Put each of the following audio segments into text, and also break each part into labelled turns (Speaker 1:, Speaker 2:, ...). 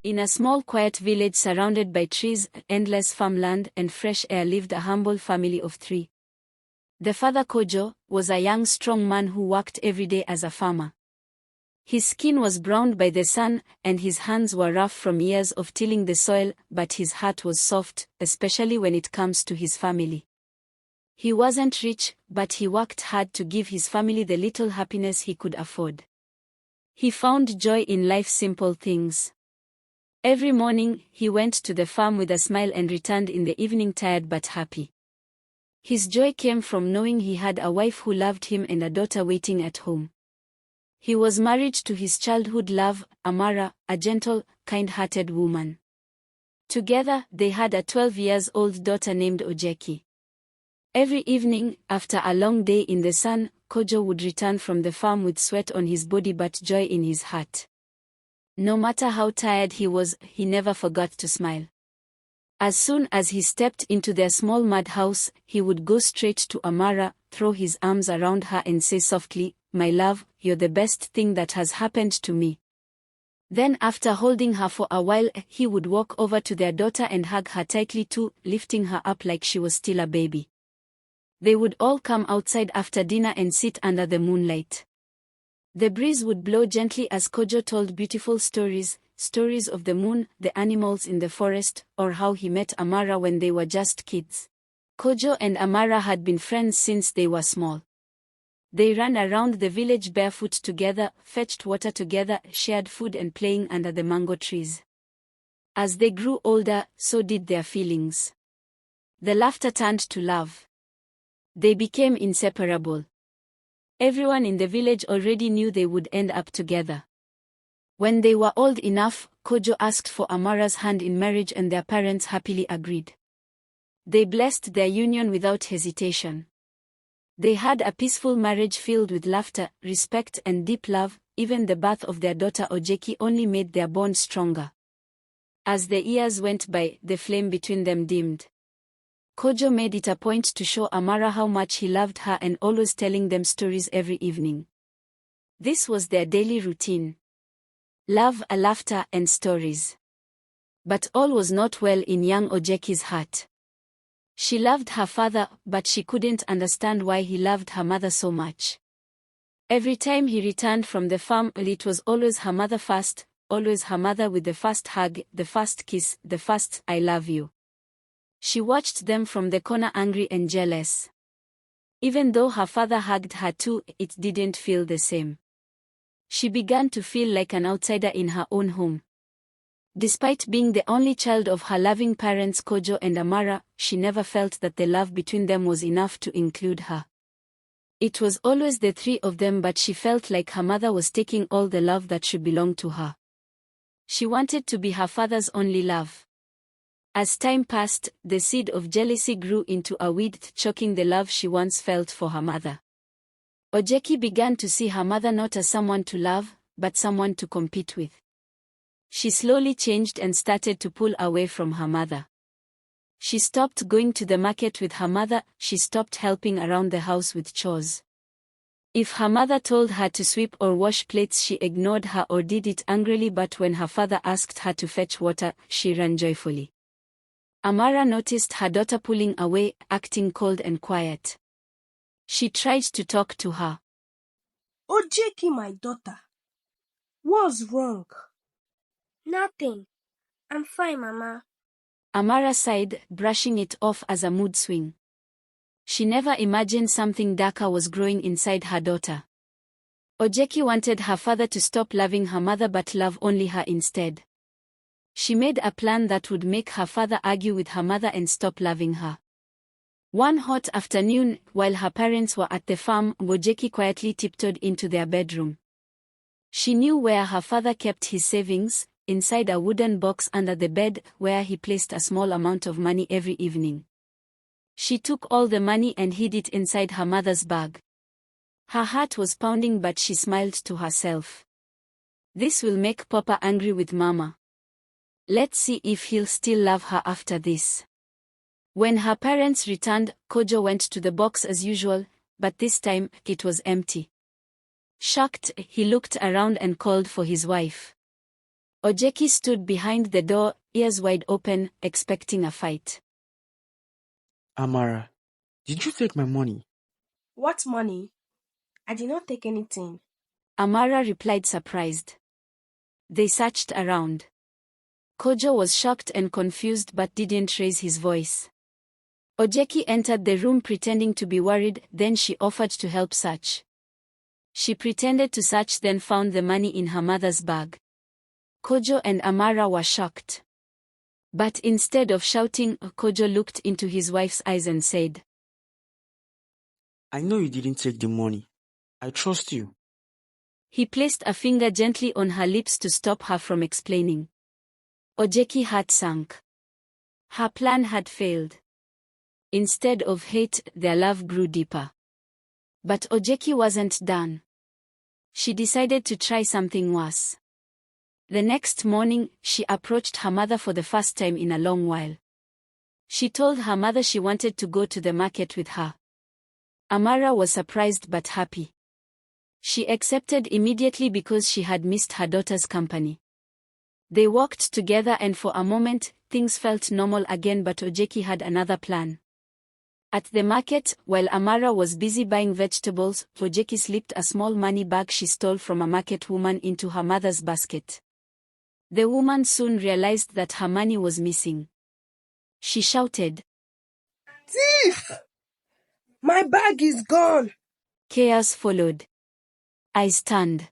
Speaker 1: In a small quiet village surrounded by trees, endless farmland, and fresh air lived a humble family of 3. The father, Kojo, was a young strong man who worked every day as a farmer. His skin was browned by the sun, and his hands were rough from years of tilling the soil, but his heart was soft, especially when it comes to his family. He wasn't rich, but he worked hard to give his family the little happiness he could afford. He found joy in life's simple things. Every morning, he went to the farm with a smile and returned in the evening tired but happy. His joy came from knowing he had a wife who loved him and a daughter waiting at home. He was married to his childhood love, Amara, a gentle, kind-hearted woman. Together, they had a 12-year-old daughter named Ojeki. Every evening, after a long day in the sun, Kojo would return from the farm with sweat on his body but joy in his heart. No matter how tired he was, he never forgot to smile. As soon as he stepped into their small mud house, he would go straight to Amara, throw his arms around her and say softly, "My love, you're the best thing that has happened to me." Then after holding her for a while, he would walk over to their daughter and hug her tightly too, lifting her up like she was still a baby. They would all come outside after dinner and sit under the moonlight. The breeze would blow gently as Kojo told beautiful stories of the moon, the animals in the forest, or how he met Amara when they were just kids. Kojo and Amara had been friends since they were small. They ran around the village barefoot together, fetched water together, shared food and playing under the mango trees. As they grew older, so did their feelings. The laughter turned to love. They became inseparable. Everyone in the village already knew they would end up together. When they were old enough, Kojo asked for Amara's hand in marriage and their parents happily agreed. They blessed their union without hesitation. They had a peaceful marriage filled with laughter, respect and deep love. Even the birth of their daughter Ojeki only made their bond stronger. As the years went by, the flame between them dimmed. Kojo made it a point to show Amara how much he loved her and always telling them stories every evening. This was their daily routine. Love, laughter, and stories. But all was not well in young Ojeki's heart. She loved her father, but she couldn't understand why he loved her mother so much. Every time he returned from the farm, it was always her mother first, always her mother with the first hug, the first kiss, the first "I love you." She watched them from the corner angry and jealous. Even though her father hugged her too, it didn't feel the same. She began to feel like an outsider in her own home. Despite being the only child of her loving parents Kojo and Amara, she never felt that the love between them was enough to include her. It was always the 3 of them, but she felt like her mother was taking all the love that should belong to her. She wanted to be her father's only love. As time passed, the seed of jealousy grew into a weed, choking the love she once felt for her mother. Ojeki began to see her mother not as someone to love, but someone to compete with. She slowly changed and started to pull away from her mother. She stopped going to the market with her mother, she stopped helping around the house with chores. If her mother told her to sweep or wash plates, she ignored her or did it angrily, but when her father asked her to fetch water, she ran joyfully. Amara noticed her daughter pulling away, acting cold and quiet. She tried to talk to her.
Speaker 2: Ojeki, my daughter. What's wrong?
Speaker 3: Nothing. I'm fine, Mama.
Speaker 1: Amara sighed, brushing it off as a mood swing. She never imagined something darker was growing inside her daughter. Ojeki wanted her father to stop loving her mother but love only her instead. She made a plan that would make her father argue with her mother and stop loving her. One hot afternoon, while her parents were at the farm, Ojeki quietly tiptoed into their bedroom. She knew where her father kept his savings, inside a wooden box under the bed, where he placed a small amount of money every evening. She took all the money and hid it inside her mother's bag. Her heart was pounding, but she smiled to herself. This will make Papa angry with Mama. Let's see if he'll still love her after this. When her parents returned, Kojo went to the box as usual, but this time, it was empty. Shocked, he looked around and called for his wife. Ojeki stood behind the door, ears wide open, expecting a fight.
Speaker 4: Amara, did you take my money?
Speaker 2: What money? I did not take anything.
Speaker 1: Amara replied surprised. They searched around. Kojo was shocked and confused but didn't raise his voice. Ojeki entered the room pretending to be worried, then she offered to help search. She pretended to search, then found the money in her mother's bag. Kojo and Amara were shocked. But instead of shouting, Kojo looked into his wife's eyes and said,
Speaker 4: I know you didn't take the money. I trust you.
Speaker 1: He placed a finger gently on her lips to stop her from explaining. Ojeki's heart sank. Her plan had failed. Instead of hate, their love grew deeper. But Ojeki wasn't done. She decided to try something worse. The next morning, she approached her mother for the first time in a long while. She told her mother she wanted to go to the market with her. Amara was surprised but happy. She accepted immediately because she had missed her daughter's company. They walked together and for a moment, things felt normal again, but Ojeki had another plan. At the market, while Amara was busy buying vegetables, Ojeki slipped a small money bag she stole from a market woman into her mother's basket. The woman soon realized that her money was missing. She shouted,
Speaker 2: Thief! My bag is gone!
Speaker 1: Chaos followed. Eyes turned.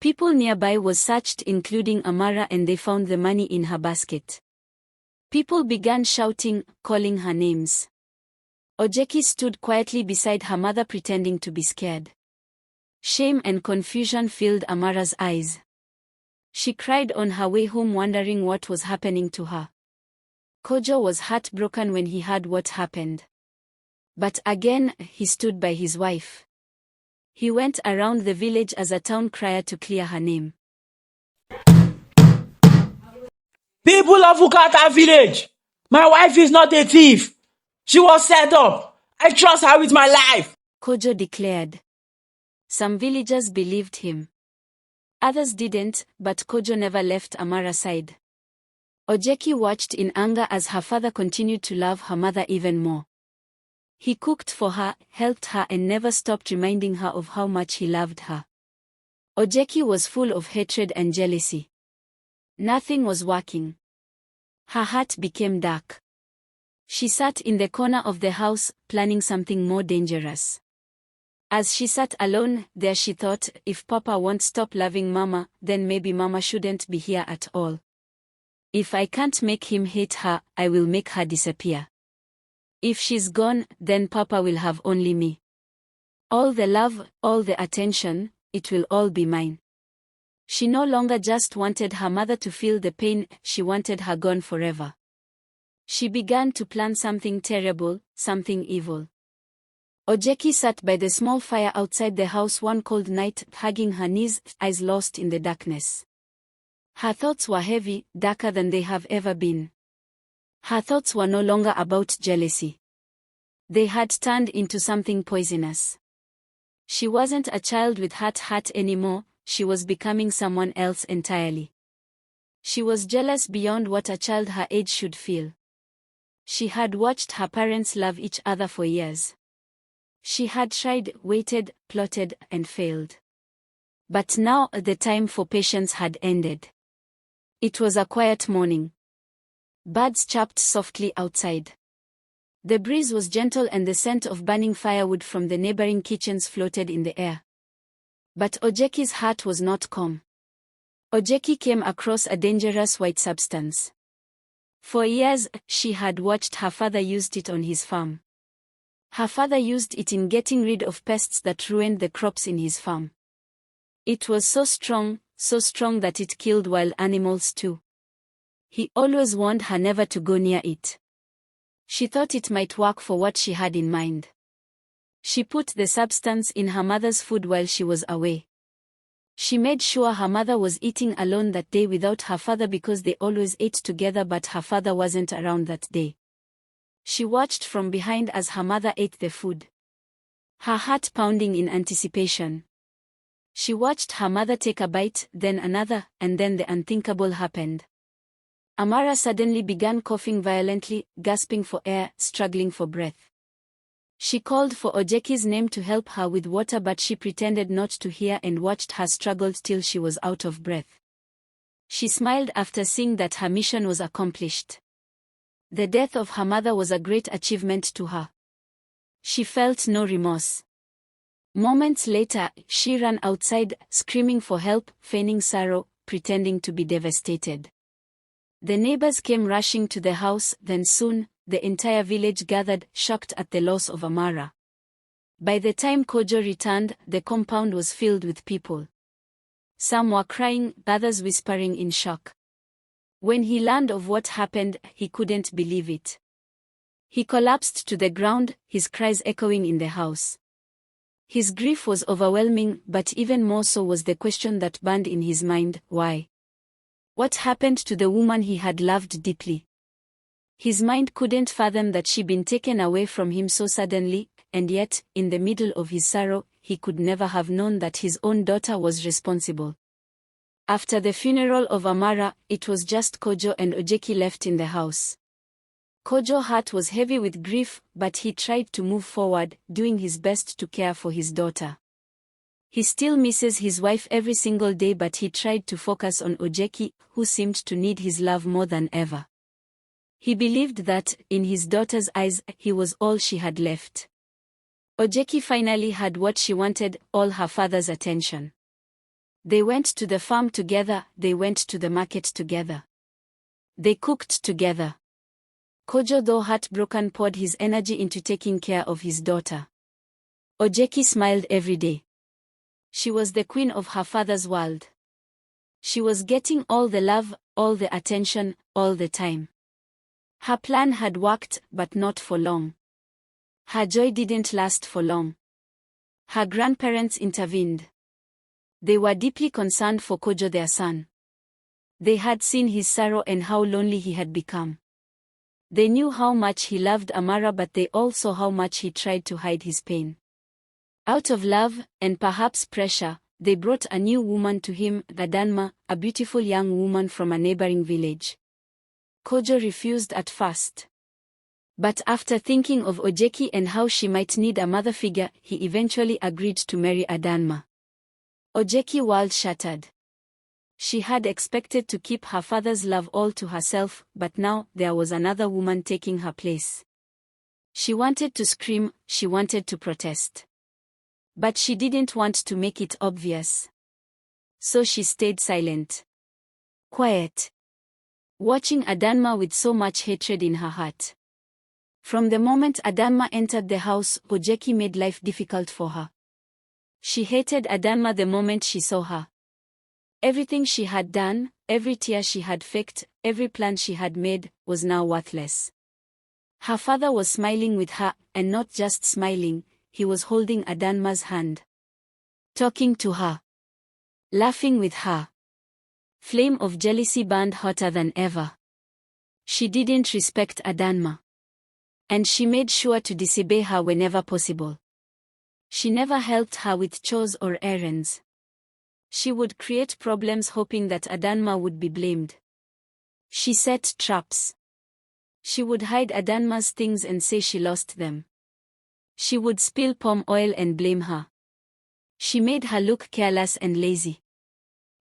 Speaker 1: People nearby was searched, including Amara, and they found the money in her basket. People began shouting, calling her names. Ojeki stood quietly beside her mother pretending to be scared. Shame and confusion filled Amara's eyes. She cried on her way home, wondering what was happening to her. Kojo was heartbroken when he heard what happened. But again, he stood by his wife. He went around the village as a town crier to clear her name.
Speaker 5: People of Ukata village, my wife is not a thief. She was set up. I trust her with my life.
Speaker 1: Kojo declared. Some villagers believed him. Others didn't, but Kojo never left Amara's side. Ojeki watched in anger as her father continued to love her mother even more. He cooked for her, helped her, and never stopped reminding her of how much he loved her. Ojeki was full of hatred and jealousy. Nothing was working. Her heart became dark. She sat in the corner of the house, planning something more dangerous. As she sat alone there, she thought, if Papa won't stop loving Mama, then maybe Mama shouldn't be here at all. If I can't make him hate her, I will make her disappear. If she's gone, then Papa will have only me. All the love, all the attention, it will all be mine. She no longer just wanted her mother to feel the pain, she wanted her gone forever. She began to plan something terrible, something evil. Ojeki sat by the small fire outside the house one cold night, hugging her knees, eyes lost in the darkness. Her thoughts were heavy, darker than they have ever been. Her thoughts were no longer about jealousy. They had turned into something poisonous. She wasn't a child with heart anymore, she was becoming someone else entirely. She was jealous beyond what a child her age should feel. She had watched her parents love each other for years. She had tried, waited, plotted, and failed. But now the time for patience had ended. It was a quiet morning. Birds chirped softly outside. The breeze was gentle and the scent of burning firewood from the neighboring kitchens floated in the air. But Ojeki's heart was not calm. Ojeki came across a dangerous white substance. For years, she had watched her father use it on his farm. Her father used it in getting rid of pests that ruined the crops in his farm. It was so strong that it killed wild animals too. He always warned her never to go near it. She thought it might work for what she had in mind. She put the substance in her mother's food while she was away. She made sure her mother was eating alone that day without her father because they always ate together, but her father wasn't around that day. She watched from behind as her mother ate the food. Her heart pounding in anticipation. She watched her mother take a bite, then another, and then the unthinkable happened. Amara suddenly began coughing violently, gasping for air, struggling for breath. She called for Ojeki's name to help her with water, but she pretended not to hear and watched her struggle till she was out of breath. She smiled after seeing that her mission was accomplished. The death of her mother was a great achievement to her. She felt no remorse. Moments later, she ran outside, screaming for help, feigning sorrow, pretending to be devastated. The neighbors came rushing to the house, then soon, the entire village gathered, shocked at the loss of Amara. By the time Kojo returned, the compound was filled with people. Some were crying, others whispering in shock. When he learned of what happened, he couldn't believe it. He collapsed to the ground, his cries echoing in the house. His grief was overwhelming, but even more so was the question that burned in his mind: why? What happened to the woman he had loved deeply? His mind couldn't fathom that she'd been taken away from him so suddenly, and yet, in the middle of his sorrow, he could never have known that his own daughter was responsible. After the funeral of Amara, it was just Kojo and Ojeki left in the house. Kojo's heart was heavy with grief, but he tried to move forward, doing his best to care for his daughter. He still misses his wife every single day, but he tried to focus on Ojeki, who seemed to need his love more than ever. He believed that, in his daughter's eyes, he was all she had left. Ojeki finally had what she wanted, all her father's attention. They went to the farm together, they went to the market together. They cooked together. Kojo, though heartbroken, poured his energy into taking care of his daughter. Ojeki smiled every day. She was the queen of her father's world. She was getting all the love, all the attention, all the time. Her plan had worked, but not for long. Her joy didn't last for long. Her grandparents intervened. They were deeply concerned for Kojo, their son. They had seen his sorrow and how lonely he had become. They knew how much he loved Amara, but they also how much he tried to hide his pain. Out of love, and perhaps pressure, they brought a new woman to him, Adanma, a beautiful young woman from a neighboring village. Kojo refused at first. But after thinking of Ojeki and how she might need a mother figure, he eventually agreed to marry Adanma. Ojeki's world shattered. She had expected to keep her father's love all to herself, but now there was another woman taking her place. She wanted to scream, she wanted to protest. But she didn't want to make it obvious. So she stayed silent. Quiet. Watching Adanma with so much hatred in her heart. From the moment Adanma entered the house, Ojeki made life difficult for her. She hated Adanma the moment she saw her. Everything she had done, every tear she had faked, every plan she had made, was now worthless. Her father was smiling with her, and not just smiling, he was holding Adanma's hand. Talking to her. Laughing with her. Flame of jealousy burned hotter than ever. She didn't respect Adanma. And she made sure to disobey her whenever possible. She never helped her with chores or errands. She would create problems hoping that Adanma would be blamed. She set traps. She would hide Adanma's things and say she lost them. She would spill palm oil and blame her. She made her look careless and lazy.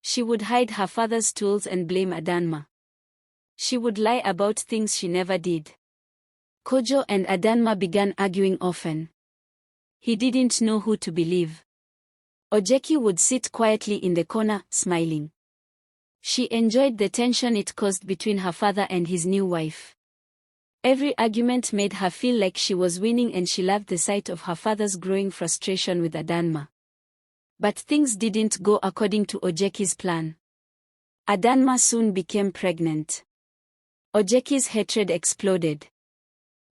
Speaker 1: She would hide her father's tools and blame Adanma. She would lie about things she never did. Kojo and Adanma began arguing often. He didn't know who to believe. Ojeki would sit quietly in the corner, smiling. She enjoyed the tension it caused between her father and his new wife. Every argument made her feel like she was winning, and she loved the sight of her father's growing frustration with Adanma. But things didn't go according to Ojeki's plan. Adanma soon became pregnant. Ojeki's hatred exploded.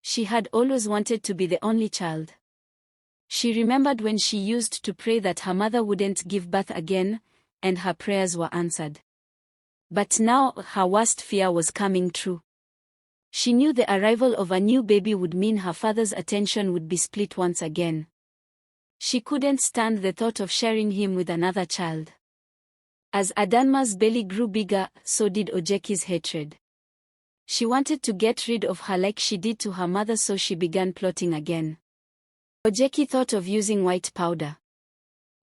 Speaker 1: She had always wanted to be the only child. She remembered when she used to pray that her mother wouldn't give birth again, and her prayers were answered. But now her worst fear was coming true. She knew the arrival of a new baby would mean her father's attention would be split once again. She couldn't stand the thought of sharing him with another child. As Adanma's belly grew bigger, so did Ojeki's hatred. She wanted to get rid of her like she did to her mother, so she began plotting again. Ojeki thought of using white powder.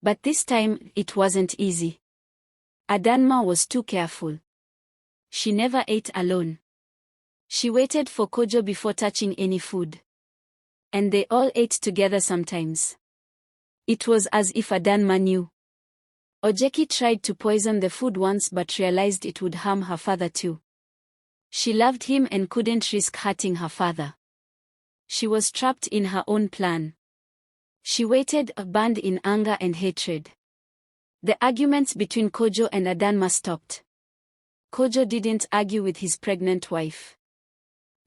Speaker 1: But this time, it wasn't easy. Adanma was too careful. She never ate alone. She waited for Kojo before touching any food. And they all ate together sometimes. It was as if Adanma knew. Ojeki tried to poison the food once but realized it would harm her father too. She loved him and couldn't risk hurting her father. She was trapped in her own plan. She waited, burned in anger and hatred. The arguments between Kojo and Adanma stopped. Kojo didn't argue with his pregnant wife.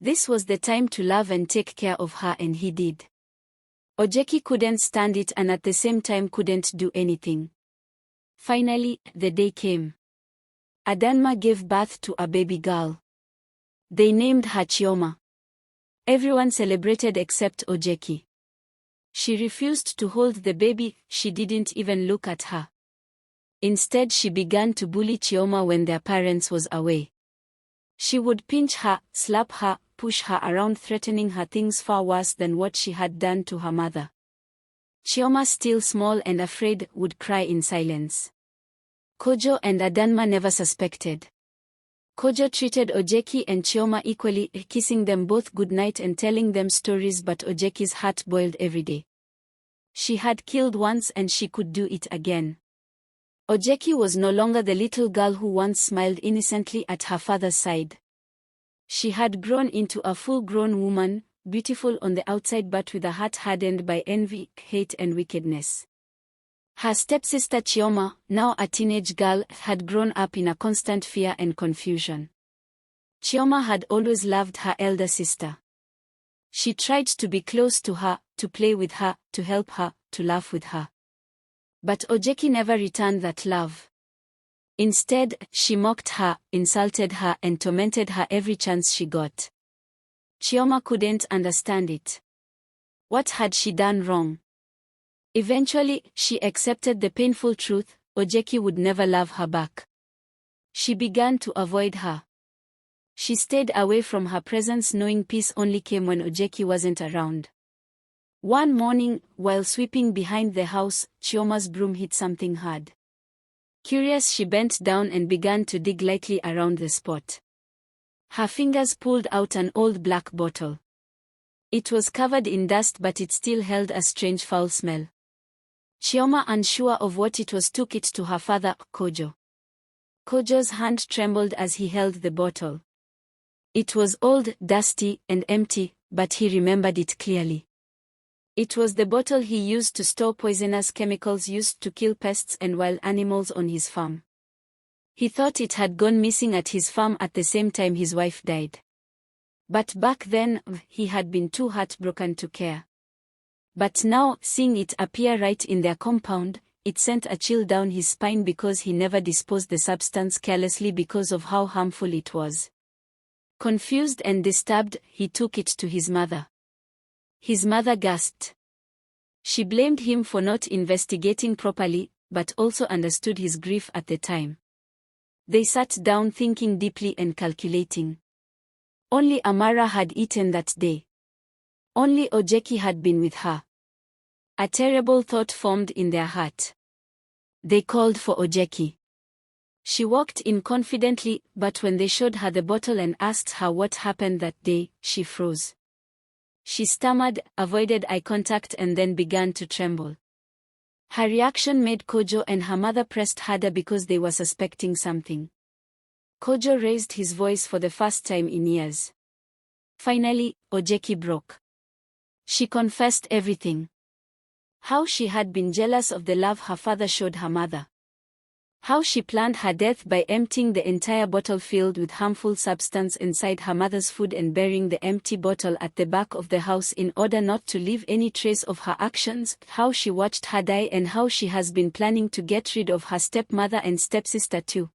Speaker 1: This was the time to love and take care of her, and he did. Ojeki couldn't stand it and at the same time couldn't do anything. Finally, the day came. Adanma gave birth to a baby girl. They named her Chioma. Everyone celebrated except Ojeki. She refused to hold the baby, she didn't even look at her. Instead, she began to bully Chioma when their parents was away. She would pinch her, slap her, push her around, threatening her things far worse than what she had done to her mother. Chioma, still small and afraid, would cry in silence. Kojo and Adanma never suspected. Kojo treated Ojeki and Chioma equally, kissing them both goodnight and telling them stories, but Ojeki's heart boiled every day. She had killed once and she could do it again. Ojeki was no longer the little girl who once smiled innocently at her father's side. She had grown into a full-grown woman, beautiful on the outside but with a heart hardened by envy, hate and wickedness. Her stepsister Chioma, now a teenage girl, had grown up in a constant fear and confusion. Chioma had always loved her elder sister. She tried to be close to her, to play with her, to help her, to laugh with her. But Ojeki never returned that love. Instead, she mocked her, insulted her and tormented her every chance she got. Chioma couldn't understand it. What had she done wrong? Eventually, she accepted the painful truth: Ojeki would never love her back. She began to avoid her. She stayed away from her presence, knowing peace only came when Ojeki wasn't around. One morning, while sweeping behind the house, Chioma's broom hit something hard. Curious, she bent down and began to dig lightly around the spot. Her fingers pulled out an old black bottle. It was covered in dust, but it still held a strange foul smell. Chioma, unsure of what it was, took it to her father, Kojo. Kojo's hand trembled as he held the bottle. It was old, dusty, and empty, but he remembered it clearly. It was the bottle he used to store poisonous chemicals used to kill pests and wild animals on his farm. He thought it had gone missing at his farm at the same time his wife died. But back then, he had been too heartbroken to care. But now, seeing it appear right in their compound, it sent a chill down his spine because he never disposed the substance carelessly because of how harmful it was. Confused and disturbed, he took it to his mother. His mother gasped. She blamed him for not investigating properly, but also understood his grief at the time. They sat down thinking deeply and calculating. Only Amara had eaten that day. Only Ojeki had been with her. A terrible thought formed in their heart. They called for Ojeki. She walked in confidently, but when they showed her the bottle and asked her what happened that day, she froze. She stammered, avoided eye contact and then began to tremble. Her reaction made Kojo and her mother pressed harder because they were suspecting something. Kojo raised his voice for the first time in years. Finally, Ojeki broke. She confessed everything. How she had been jealous of the love her father showed her mother. How she planned her death by emptying the entire bottle filled with harmful substance inside her mother's food and burying the empty bottle at the back of the house in order not to leave any trace of her actions. How she watched her die and how she has been planning to get rid of her stepmother and stepsister too.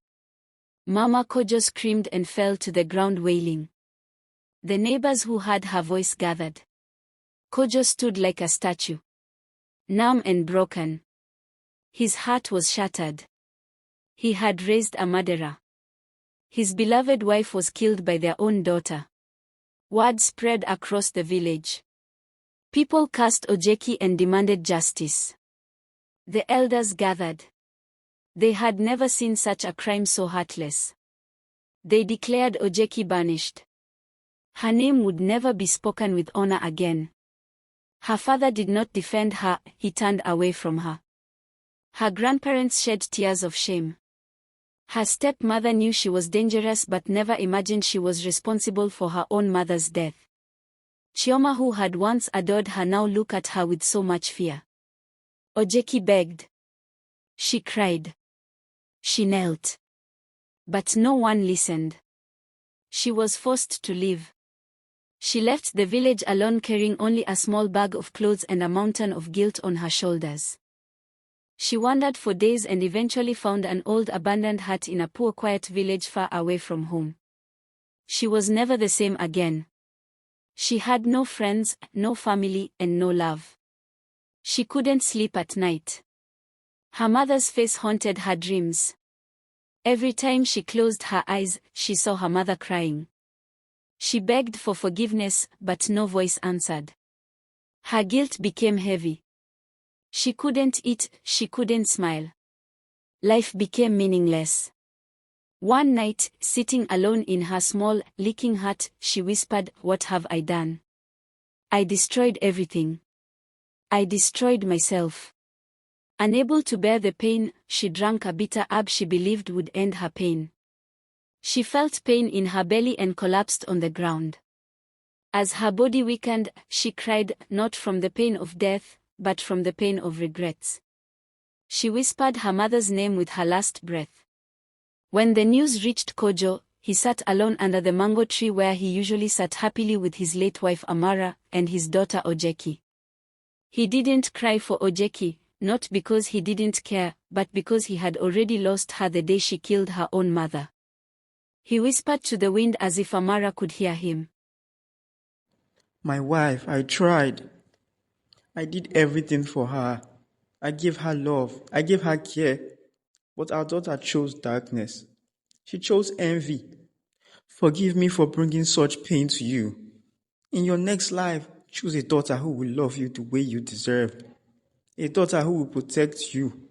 Speaker 1: Mama Kojo screamed and fell to the ground wailing. The neighbors who heard her voice gathered. Kojo stood like a statue. numb and broken. His heart was shattered. He had raised a murderer. His beloved wife was killed by their own daughter. Word spread across the village. People cursed Ojeki and demanded justice. The elders gathered. They had never seen such a crime so heartless. They declared Ojeki banished. Her name would never be spoken with honor again. Her father did not defend her, he turned away from her. Her grandparents shed tears of shame. Her stepmother knew she was dangerous but never imagined she was responsible for her own mother's death. Chioma, who had once adored her, now looked at her with so much fear. Ojeki begged. She cried. She knelt. But no one listened. She was forced to leave. She left the village alone, carrying only a small bag of clothes and a mountain of guilt on her shoulders. She wandered for days and eventually found an old abandoned hut in a poor quiet village far away from home. She was never the same again. She had no friends, no family, and no love. She couldn't sleep at night. Her mother's face haunted her dreams. Every time she closed her eyes, she saw her mother crying. She begged for forgiveness, but no voice answered. Her guilt became heavy. She couldn't eat, she couldn't smile. Life became meaningless. One night, sitting alone in her small, leaking hut, she whispered, "What have I done? I destroyed everything. I destroyed myself." Unable to bear the pain, she drank a bitter herb she believed would end her pain. She felt pain in her belly and collapsed on the ground. As her body weakened, she cried, not from the pain of death, but from the pain of regrets. She whispered her mother's name with her last breath. When the news reached Kojo, he sat alone under the mango tree where he usually sat happily with his late wife Amara and his daughter Ojeki. He didn't cry for Ojeki, not because he didn't care, but because he had already lost her the day she killed her own mother. He whispered to the wind as if Amara could hear him.
Speaker 4: My wife, I tried. I did everything for her. I gave her love. I gave her care. But our daughter chose darkness. She chose envy. Forgive me for bringing such pain to you. In your next life, choose a daughter who will love you the way you deserve. A daughter who will protect you.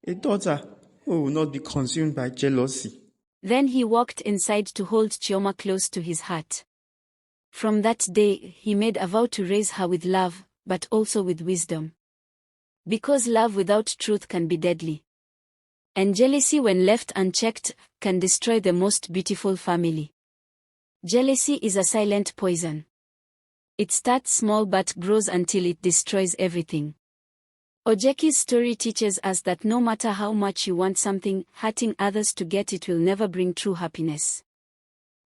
Speaker 4: A daughter who will not be consumed by jealousy.
Speaker 1: Then he walked inside to hold Chioma close to his heart. From that day, he made a vow to raise her with love, but also with wisdom. Because love without truth can be deadly. And jealousy, when left unchecked, can destroy the most beautiful family. Jealousy is a silent poison. It starts small but grows until it destroys everything. Ojeki's story teaches us that no matter how much you want something, hurting others to get it will never bring true happiness.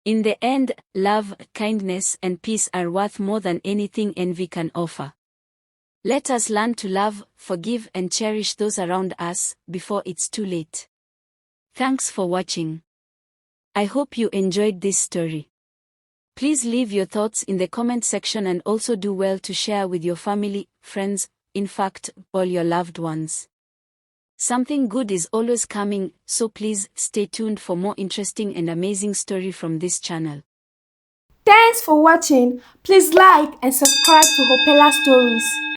Speaker 1: In the end, love, kindness, and peace are worth more than anything envy can offer. Let us learn to love, forgive, and cherish those around us before it's too late. Thanks for watching. I hope you enjoyed this story. Please leave your thoughts in the comment section and also do well to share with your family, friends, in fact, all your loved ones. Something good is always coming, so please stay tuned for more interesting and amazing story from this channel.
Speaker 2: Thanks for watching. Please like and subscribe to Hopella Stories.